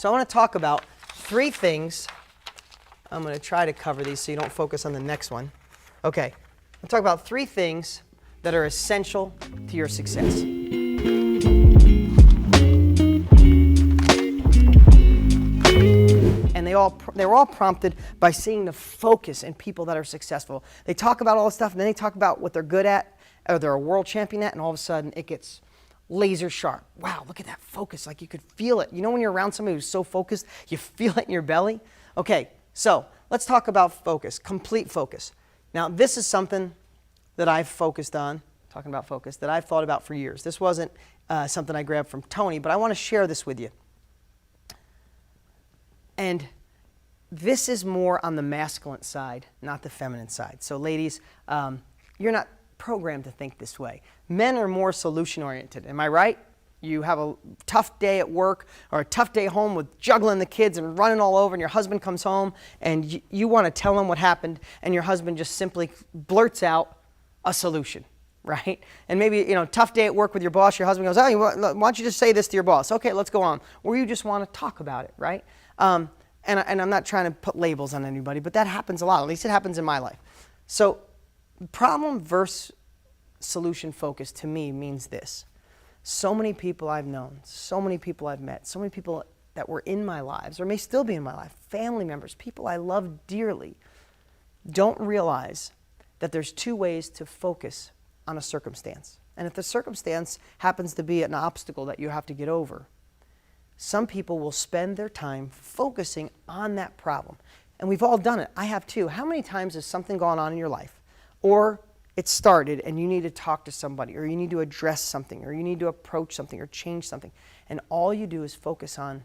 So I want to talk about 3 things. I'm going to try to cover these so you don't focus on the next one. Okay, I'll talk about 3 things that are essential to your success. And they're all prompted by seeing the focus in people that are successful. They talk about all this stuff, and then they talk about what they're good at, or they're a world champion at, and all of a sudden it gets laser sharp. Wow, look at that focus. Like you could feel it. You know when you're around somebody who's so focused, you feel it in your belly? Okay, so let's talk about focus, complete focus. Now, this is something that I've focused on, talking about focus, that I've thought about for years. This wasn't something I grabbed from Tony, but I want to share this with you. And this is more on the masculine side, not the feminine side. So ladies, you're not programmed to think this way. Men are more solution-oriented. Am I right? You have a tough day at work or a tough day home with juggling the kids and running all over, and your husband comes home and you want to tell him what happened, and your husband just simply blurts out a solution, right? And maybe, tough day at work with your boss, your husband goes, oh, why don't you just say this to your boss? Okay, let's go on. Or you just want to talk about it, right? And I'm not trying to put labels on anybody, but that happens a lot. At least it happens in my life. So problem versus solution focus to me means this. So many people I've known, so many people I've met, so many people that were in my lives or may still be in my life, family members, people I love dearly, don't realize that there's 2 ways to focus on a circumstance. And if the circumstance happens to be an obstacle that you have to get over, some people will spend their time focusing on that problem. And we've all done it. I have too. How many times has something gone on in your life, or it started and you need to talk to somebody, or you need to address something, or you need to approach something or change something, and all you do is focus on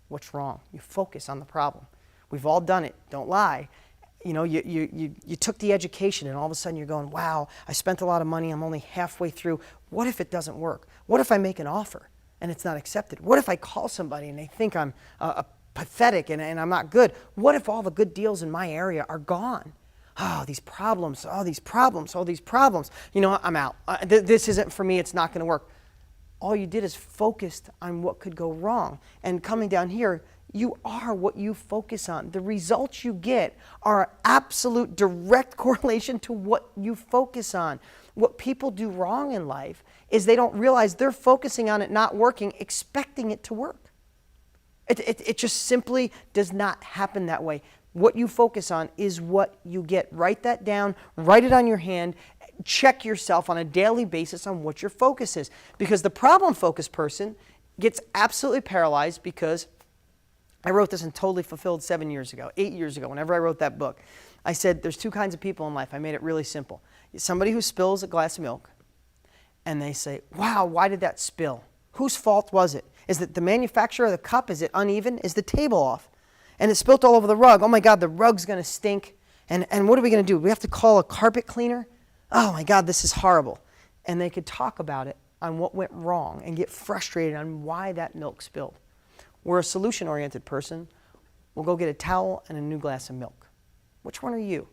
what's wrong. You focus on the problem. We've all done it. Don't lie. You took the education, and all of a sudden you're going, wow, I spent a lot of money. I'm only halfway through. What if it doesn't work? What if I make an offer and it's not accepted? What if I call somebody and they think I'm pathetic and I'm not good? What if all the good deals in my area are gone? Oh, these problems, all these problems. I'm out. This isn't for me. It's not going to work. All you did is focused on what could go wrong. And coming down here, you are what you focus on. The results you get are an absolute direct correlation to what you focus on. What people do wrong in life is they don't realize they're focusing on it not working, expecting it to work. It just simply does not happen that way. What you focus on is what you get. Write that down, write it on your hand, check yourself on a daily basis on what your focus is. Because the problem-focused person gets absolutely paralyzed because I wrote this in Totally Fulfilled 7 years ago, 8 years ago, whenever I wrote that book. I said there's 2 kinds of people in life. I made it really simple. Somebody who spills a glass of milk, and they say, wow, why did that spill? Whose fault was it? Is it the manufacturer of the cup? Is it uneven? Is the table off? And it spilt all over the rug. Oh my God, the rug's going to stink. And what are we going to do? We have to call a carpet cleaner? Oh my God, this is horrible. And they could talk about it on what went wrong and get frustrated on why that milk spilled. Where a solution-oriented person will go get a towel and a new glass of milk. Which one are you?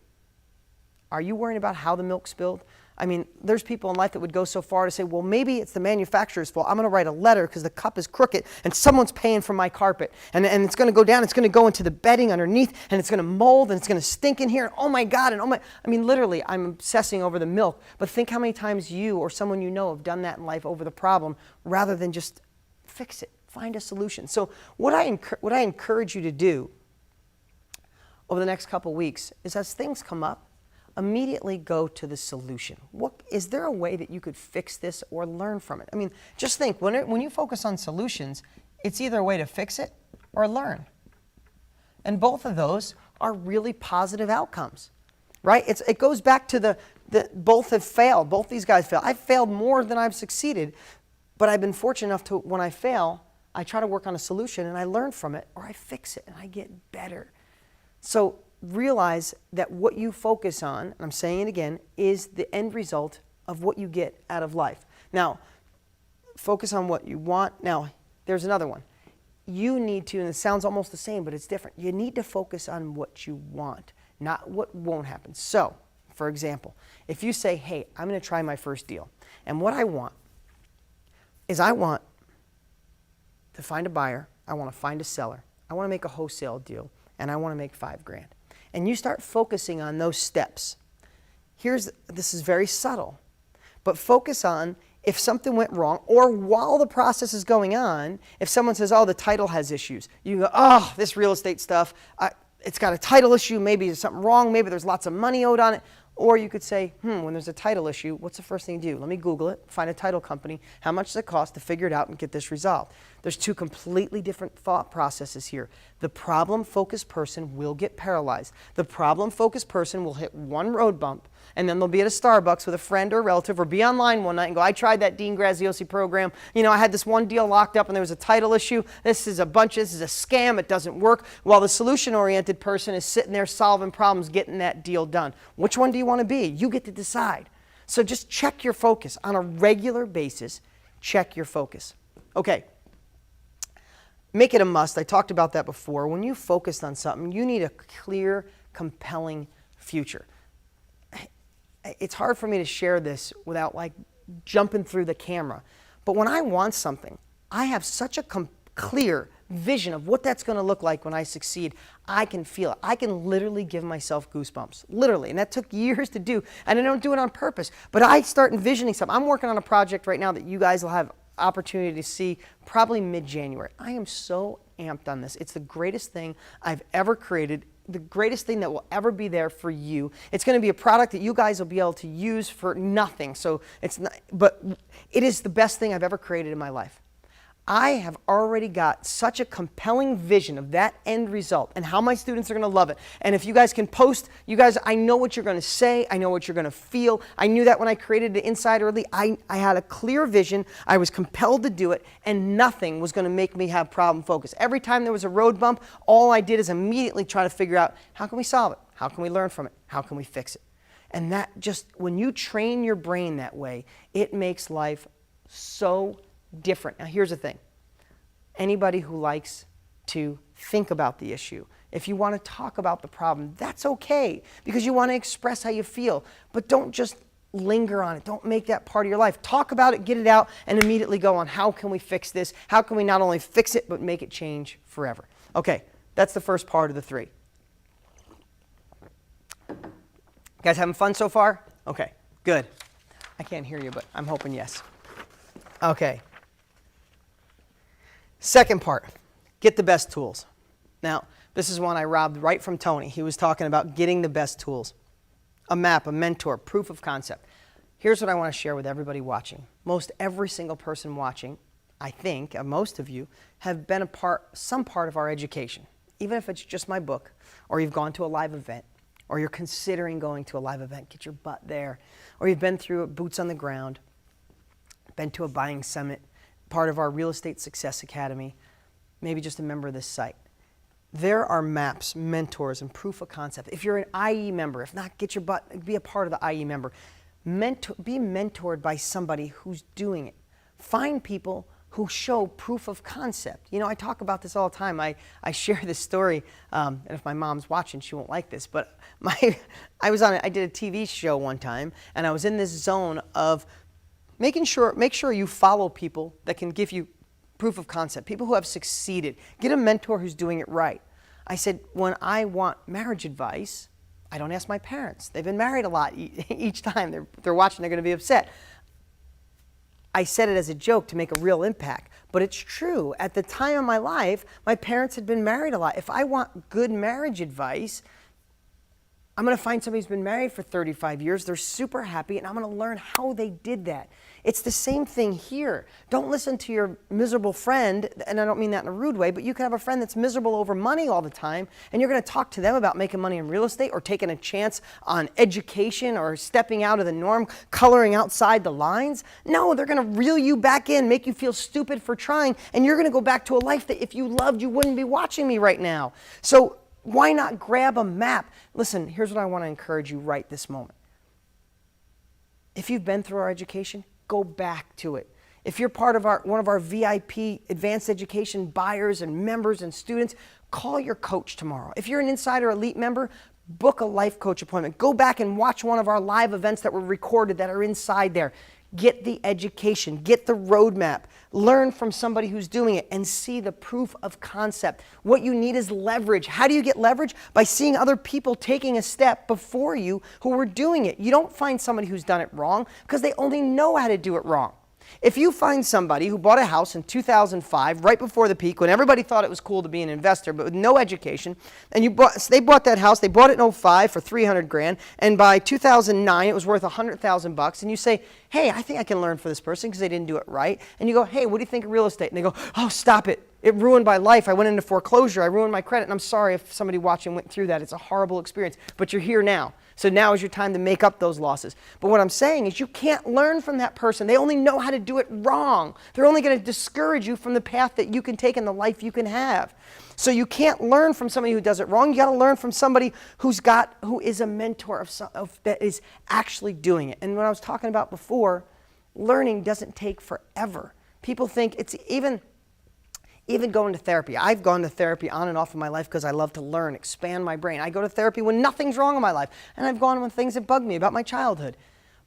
Are you worrying about how the milk spilled? I mean, there's people in life that would go so far to say, well, maybe it's the manufacturer's fault. I'm going to write a letter because the cup is crooked and someone's paying for my carpet. And it's going to go down. It's going to go into the bedding underneath, and it's going to mold, and it's going to stink in here. And oh my God. I mean, literally, I'm obsessing over the milk. But think how many times you or someone you know have done that in life over the problem rather than just fix it. Find a solution. So what I encourage you to do over the next couple weeks is, as things come up, immediately go to the solution. Is there a way that you could fix this or learn from it? I mean, just think, when you focus on solutions, it's either a way to fix it or learn. And both of those are really positive outcomes, right? It goes back to both have failed. Both these guys failed. I've failed more than I've succeeded, but I've been fortunate enough to, when I fail, I try to work on a solution and I learn from it, or I fix it and I get better. So realize that what you focus on, and I'm saying it again, is the end result of what you get out of life. Now, focus on what you want. Now, there's another one. You need to, and it sounds almost the same, but it's different. You need to focus on what you want, not what won't happen. So, for example, if you say, hey, I'm going to try my first deal, and what I want is I want to find a buyer, I want to find a seller, I want to make a wholesale deal, and I want to make $5,000. And you start focusing on those steps. This is very subtle, but focus on if something went wrong, or while the process is going on, if someone says, oh, the title has issues, you go, oh, this real estate stuff, it's got a title issue, maybe there's something wrong, maybe there's lots of money owed on it. Or you could say, when there's a title issue, what's the first thing you do? Let me Google it, find a title company, how much does it cost to figure it out and get this resolved? There's two completely different thought processes here. The problem-focused person will get paralyzed. The problem-focused person will hit one road bump, and then they'll be at a Starbucks with a friend or a relative, or be online one night and go, I tried that Dean Graziosi program. You know, I had this one deal locked up and there was a title issue. This is a scam. It doesn't work. While the solution-oriented person is sitting there solving problems, getting that deal done. Which one do you want to be? You get to decide. So just check your focus on a regular basis. Check your focus. Okay. Make it a must. I talked about that before. When you focused on something, you need a clear, compelling future. It's hard for me to share this without like jumping through the camera. But when I want something, I have such a clear vision of what that's going to look like when I succeed. I can feel it. I can literally give myself goosebumps, literally. And that took years to do. And I don't do it on purpose. But I start envisioning something. I'm working on a project right now that you guys will have opportunity to see probably mid-January. I am so amped on this. It's the greatest thing I've ever created, the greatest thing that will ever be there for you. It's going to be a product that you guys will be able to use for nothing. So it's not, but it is the best thing I've ever created in my life. I have already got such a compelling vision of that end result and how my students are going to love it. And if you guys can post, you guys, I know what you're going to say. I know what you're going to feel. I knew that when I created the Insider Elite. I had a clear vision. I was compelled to do it, and nothing was going to make me have problem focus. Every time there was a road bump, all I did is immediately try to figure out, how can we solve it? How can we learn from it? How can we fix it? And that just, when you train your brain that way, it makes life so different. Now here's the thing. Anybody who likes to think about the issue, if you want to talk about the problem, that's okay, because you want to express how you feel. But don't just linger on it. Don't make that part of your life. Talk about it, get it out, and immediately go on, how can we fix this? How can we not only fix it, but make it change forever? Okay, that's the first part of the three. You guys having fun so far? Okay, good. I can't hear you, but I'm hoping yes. Okay. Second part, get the best tools. Now, this is one I robbed right from Tony. He was talking about getting the best tools. A map, a mentor, proof of concept. Here's what I want to share with everybody watching. Most every single person watching, I think, most of you, have been some part of our education. Even if it's just my book, or you've gone to a live event, or you're considering going to a live event, get your butt there. Or you've been through boots on the ground, been to a buying summit, part of our Real Estate Success Academy, maybe just a member of this site. There are maps, mentors, and proof of concept. If you're an IE member, if not, get your butt, be a part of the IE member. Be mentored by somebody who's doing it. Find people who show proof of concept. You know, I talk about this all the time. I share this story, and if my mom's watching, she won't like this, but I did a TV show one time, and I was in this zone of make sure you follow people that can give you proof of concept, people who have succeeded. Get a mentor who's doing it right. I said, when I want marriage advice, I don't ask my parents. They've been married a lot. Each time they're watching, they're going to be upset. I said it as a joke to make a real impact, but it's true. At the time of my life, my parents had been married a lot. If I want good marriage advice, I'm going to find somebody who's been married for 35 years. They're super happy, and I'm going to learn how they did that. It's the same thing here. Don't listen to your miserable friend, and I don't mean that in a rude way, but you can have a friend that's miserable over money all the time, and you're going to talk to them about making money in real estate or taking a chance on education or stepping out of the norm, coloring outside the lines. No, they're going to reel you back in, make you feel stupid for trying, and you're going to go back to a life that if you loved, you wouldn't be watching me right now. So why not grab a map? Listen, here's what I want to encourage you right this moment. If you've been through our education, go back to it. If you're part of one of our VIP advanced education buyers and members and students, call your coach tomorrow. If you're an Insider Elite member, book a life coach appointment. Go back and watch one of our live events that were recorded that are inside there. Get the education, get the roadmap, learn from somebody who's doing it, and see the proof of concept. What you need is leverage. How do you get leverage? By seeing other people taking a step before you who were doing it. You don't find somebody who's done it wrong because they only know how to do it wrong. If you find somebody who bought a house in 2005, right before the peak, when everybody thought it was cool to be an investor, but with no education, and they bought that house, they bought it in '05 for 300 grand, and by 2009 it was worth 100,000 bucks, and you say, hey, I think I can learn from this person because they didn't do it right, and you go, hey, what do you think of real estate? And they go, oh, stop it. It ruined my life. I went into foreclosure. I ruined my credit, and I'm sorry if somebody watching went through that. It's a horrible experience, but you're here now. So now is your time to make up those losses. But what I'm saying is you can't learn from that person. They only know how to do it wrong. They're only going to discourage you from the path that you can take and the life you can have. So you can't learn from somebody who does it wrong. You got to learn from somebody who is a mentor that is actually doing it. And what I was talking about before, learning doesn't take forever. People think it's even going to therapy. I've gone to therapy on and off in my life because I love to learn, expand my brain. I go to therapy when nothing's wrong in my life. And I've gone when things have bugged me about my childhood.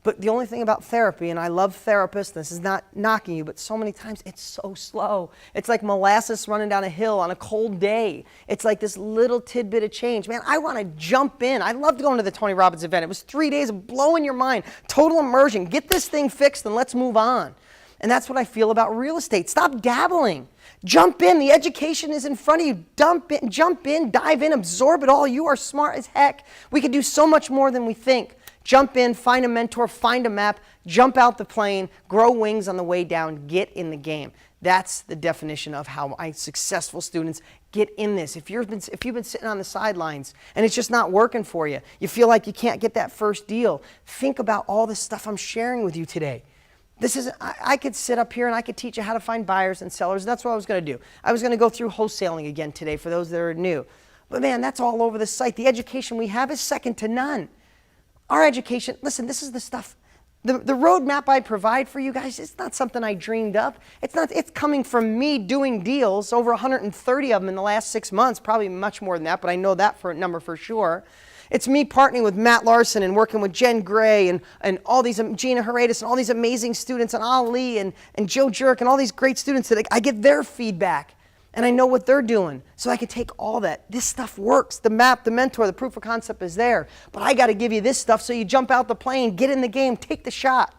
But the only thing about therapy, and I love therapists, this is not knocking you, but so many times it's so slow. It's like molasses running down a hill on a cold day. It's like this little tidbit of change. Man, I want to jump in. I loved going to the Tony Robbins event. It was 3 days of blowing your mind, total immersion. Get this thing fixed and let's move on. And that's what I feel about real estate. Stop dabbling. Jump in. The education is in front of you. Jump in, dive in, absorb it all. You are smart as heck. We can do so much more than we think. Jump in, find a mentor, find a map, jump out the plane, grow wings on the way down, get in the game. That's the definition of how my successful students get in this. If you've been sitting on the sidelines and it's just not working for you, you feel like you can't get that first deal, think about all the stuff I'm sharing with you today. I could sit up here and I could teach you how to find buyers and sellers. That's what I was going to do. I was going to go through wholesaling again today for those that are new. But man, that's all over the site. The education we have is second to none. Our education, listen, this is the stuff, the roadmap I provide for you guys, it's not something I dreamed up. It's coming from me doing deals, over 130 of them in the last 6 months, probably much more than that, but I know that for a number for sure. It's me partnering with Matt Larson and working with Jen Gray and all these, Gina Heredis and all these amazing students, and Ali and Joe Jerk and all these great students that I get their feedback and I know what they're doing. So I can take all that. This stuff works. The map, the mentor, the proof of concept is there. But I got to give you this stuff so you jump out the plane, get in the game, take the shot.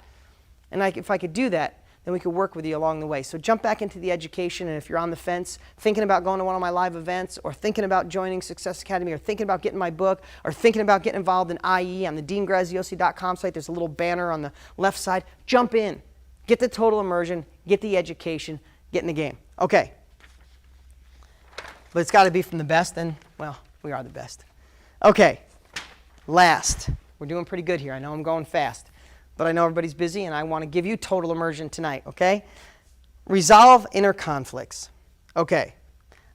And if I could do that, then we could work with you along the way. So jump back into the education, and if you're on the fence, thinking about going to one of my live events, or thinking about joining Success Academy, or thinking about getting my book, or thinking about getting involved in IE on the deangraziosi.com site, there's a little banner on the left side. Jump in. Get the total immersion. Get the education. Get in the game. Okay. But it's got to be from the best, and, well, we are the best. Okay. Last. We're doing pretty good here. I know I'm going fast. But I know everybody's busy, and I want to give you total immersion tonight, okay? Resolve inner conflicts. Okay,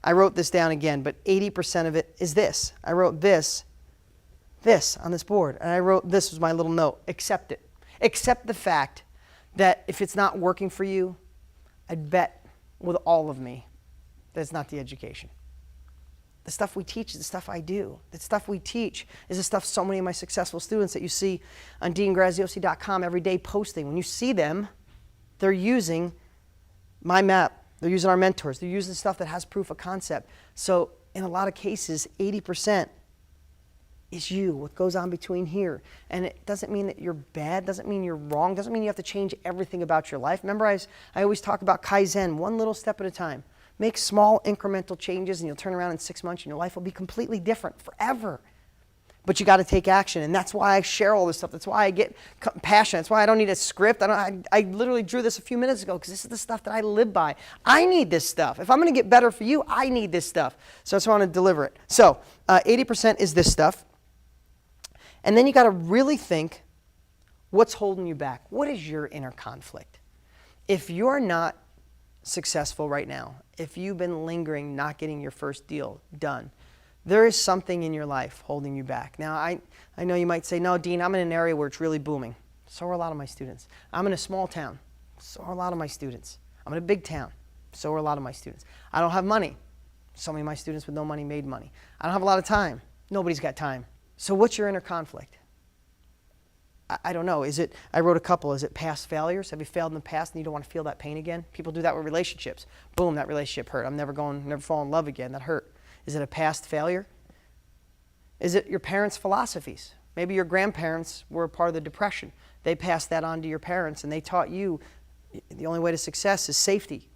I wrote this down again, but 80% of it is this. I wrote this on this board, and I wrote, this was my little note, accept it. Accept the fact that if it's not working for you, I'd bet with all of me that it's not the education. The stuff we teach is the stuff I do. The stuff we teach is the stuff so many of my successful students that you see on deangraziosi.com every day posting. When you see them, they're using my map. They're using our mentors. They're using stuff that has proof of concept. So in a lot of cases, 80% is you, what goes on between here. And it doesn't mean that you're bad, doesn't mean you're wrong, doesn't mean you have to change everything about your life. Remember, I always talk about Kaizen, one little step at a time. Make small incremental changes and you'll turn around in 6 months and your life will be completely different forever. But you got to take action, and that's why I share all this stuff. That's why I get passionate. That's why I don't need a script. I literally drew this a few minutes ago because this is the stuff that I live by. I need this stuff. If I'm going to get better for you, I need this stuff. So I just want to deliver it. So 80% is this stuff. And then you got to really think, what's holding you back? What is your inner conflict? If you're not successful right now, if you've been lingering, not getting your first deal done, there is something in your life holding you back. Now, I know you might say, no, Dean, I'm in an area where it's really booming. So are a lot of my students. I'm in a small town. So are a lot of my students. I'm in a big town. So are a lot of my students. I don't have money. So many of my students with no money made money. I don't have a lot of time. Nobody's got time. So what's your inner conflict? I don't know. I wrote a couple. Is it past failures? Have you failed in the past and you don't want to feel that pain again? People do that with relationships. Boom, that relationship hurt. I'm never fall in love again. That hurt. Is it a past failure? Is it your parents' philosophies? Maybe your grandparents were a part of the Depression. They passed that on to your parents, and they taught you the only way to success is safety.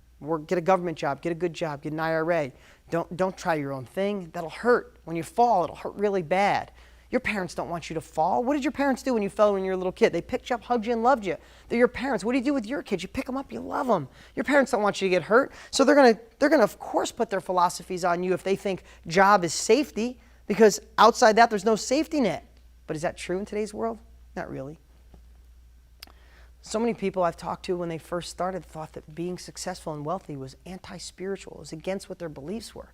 Get a government job, get a good job, get an IRA. Don't try your own thing. That'll hurt. When you fall, it'll hurt really bad. Your parents don't want you to fall. What did your parents do when you fell when you were a little kid? They picked you up, hugged you, and loved you. They're your parents. What do you do with your kids? You pick them up, you love them. Your parents don't want you to get hurt. So they're gonna of course put their philosophies on you if they think job is safety, because outside that there's no safety net. But is that true in today's world? Not really. So many people I've talked to when they first started thought that being successful and wealthy was anti-spiritual. It was against what their beliefs were.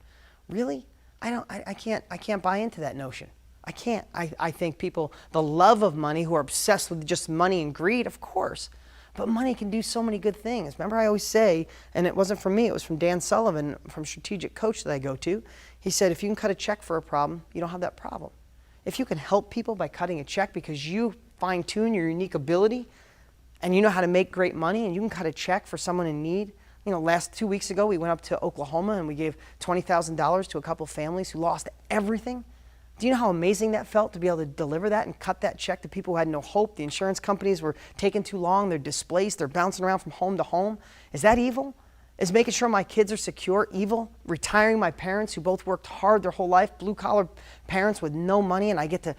Really? I can't buy into that notion. I can't. I think people, the love of money, who are obsessed with just money and greed, of course. But money can do so many good things. Remember, I always say, and it wasn't from me, it was from Dan Sullivan, from Strategic Coach that I go to. He said, if you can cut a check for a problem, you don't have that problem. If you can help people by cutting a check because you fine-tune your unique ability and you know how to make great money and you can cut a check for someone in need. You know, last 2 weeks ago, we went up to Oklahoma and we gave $20,000 to a couple of families who lost everything. Do you know how amazing that felt to be able to deliver that and cut that check to people who had no hope? The insurance companies were taking too long. They're displaced. They're bouncing around from home to home. Is that evil? Is making sure my kids are secure evil? Retiring my parents who both worked hard their whole life, blue-collar parents with no money, and I get to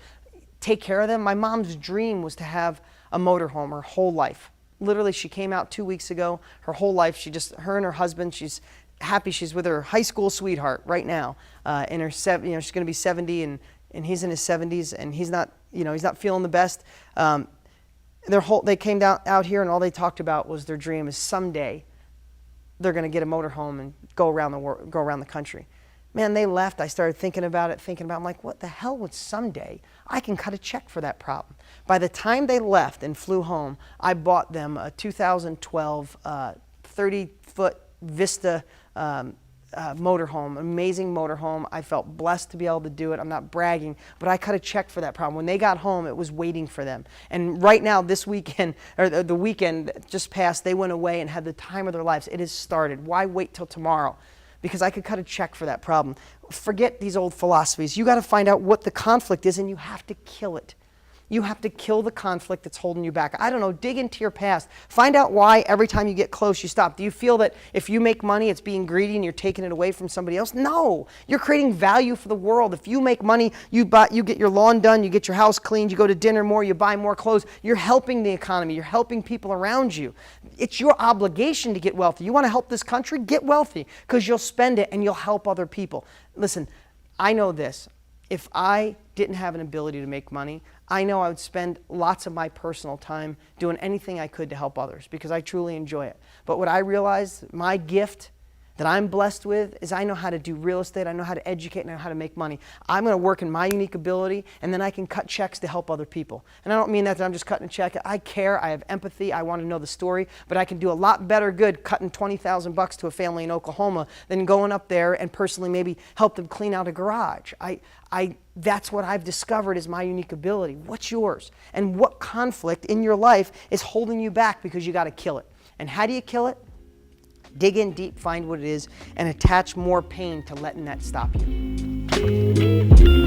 take care of them? My mom's dream was to have a motorhome her whole life. Literally, she came out 2 weeks ago. Her whole life, her and her husband, she's happy she's with her high school sweetheart right now. In her she's going to be 70 and he's in his 70s and he's not feeling the best. They came out here and all they talked about was their dream is someday they're going to get a motorhome and go around the country. Man, they left. I started thinking about it. I'm like, what the hell would someday I can cut a check for that problem? By the time they left and flew home, I bought them a 2012 30-foot Vista motorhome, amazing motorhome. I felt blessed to be able to do it. I'm not bragging, but I cut a check for that problem. When they got home, it was waiting for them. And right now, this weekend, or the weekend that just passed, they went away and had the time of their lives. It has started. Why wait till tomorrow? Because I could cut a check for that problem. Forget these old philosophies. You got to find out what the conflict is, and you have to kill it. You have to kill the conflict that's holding you back. I don't know, dig into your past. Find out why every time you get close, you stop. Do you feel that if you make money, it's being greedy and you're taking it away from somebody else? No, you're creating value for the world. If you make money, you get your lawn done, you get your house cleaned, you go to dinner more, you buy more clothes. You're helping the economy. You're helping people around you. It's your obligation to get wealthy. You want to help this country? Get wealthy, because you'll spend it and you'll help other people. Listen, I know this. If I didn't have an ability to make money, I know I would spend lots of my personal time doing anything I could to help others because I truly enjoy it. But what I realized, my gift that I'm blessed with, is I know how to do real estate, I know how to educate, and I know how to make money. I'm going to work in my unique ability, and then I can cut checks to help other people. And I don't mean that I'm just cutting a check. I care, I have empathy, I want to know the story, but I can do a lot better good cutting $20,000 to a family in Oklahoma than going up there and personally maybe help them clean out a garage. That's what I've discovered is my unique ability. What's yours? And what conflict in your life is holding you back because you got to kill it? And how do you kill it? Dig in deep, find what it is, and attach more pain to letting that stop you.